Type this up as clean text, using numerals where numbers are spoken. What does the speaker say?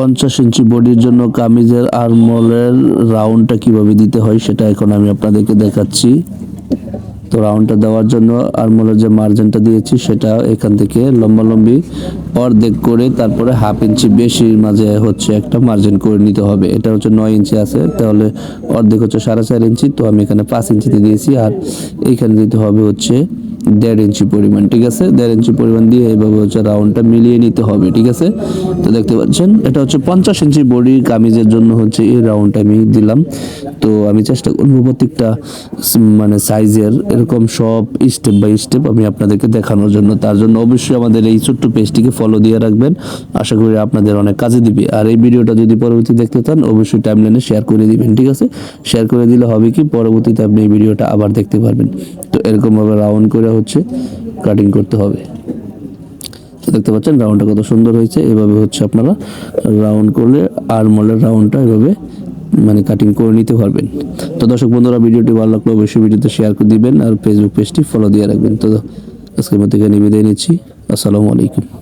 50 ইঞ্চি বডির জন্য কামিজের আর্মহোলের রাউন্ডটা কিভাবে দিতে হয় সেটা এখন আমি আপনাদেরকে দেখাচ্ছি। তো রাউন্ডটা দেওয়ার জন্য আর্মহোলের যে মার্জিনটা দিয়েছি সেটা এখান থেকে লম্বালম্বি অর্ধেক করে তারপরে হাফ ইঞ্চি বেশির মাঝে হচ্ছে একটা মার্জিন করে নিতে হবে। এটা হচ্ছে 9 ইঞ্চি আছে, তাহলে অর্ধেক হচ্ছে 4.5 ইঞ্চি, তো আমি এখানে 5 ইঞ্চিতে দিয়েছি। আর এইখানে দিতে হবে হচ্ছে 1.5 ইঞ্চি পরিমাণ, ঠিক আছে। 1.5 ইঞ্চি পরিমাণ দিয়ে এইভাবে হচ্ছে রাউন্ডটা মিলিয়ে নিতে হবে, ঠিক আছে। তো দেখতে পাচ্ছেন এটা হচ্ছে 50 ইঞ্চি বডি কামিজের জন্য হচ্ছে এই রাউন্ডটা আমি দিলাম। তো আমি চেষ্টা করবো প্রত্যেকটা মানে সাইজের এরকম সব স্টেপ বাই স্টেপ আমি আপনাদেরকে দেখানোর জন্য। তার জন্য অবশ্যই আমাদের এই ছোট্ট পেজটিকে ফলো দিয়ে রাখবেন, আশা করি আপনাদের অনেক কাজে দিবে। আর এই ভিডিওটা যদি পরবর্তী দেখতে চান অবশ্যই টাইমলাইনে শেয়ার করে দিবেন, ঠিক আছে। শেয়ার করে দিলে হবে কি পরবর্তীতে আপনি এই ভিডিওটা আবার দেখতে পারবেন। তো এরকমভাবে রাউন্ড করে হচ্ছে কাটিং করতে হবে। দেখতে পাচ্ছেন রাউন্ডটা কত সুন্দর হয়েছে। এভাবে হচ্ছে আপনারা রাউন্ড করলে আর্মহোলের রাউন্ডটা এভাবে মানে কাটিং করে নিতে পারবেন। তো দর্শক বন্ধুরা, ভিডিওটি ভালো লাগলে অবশ্যই ভিডিওতে শেয়ার করে দিবেন আর ফেসবুক পেজটি ফলো দিয়ে রাখবেন। তো আজকের মতো এখানে বিদায় নিচ্ছি। আসসালামু আলাইকুম।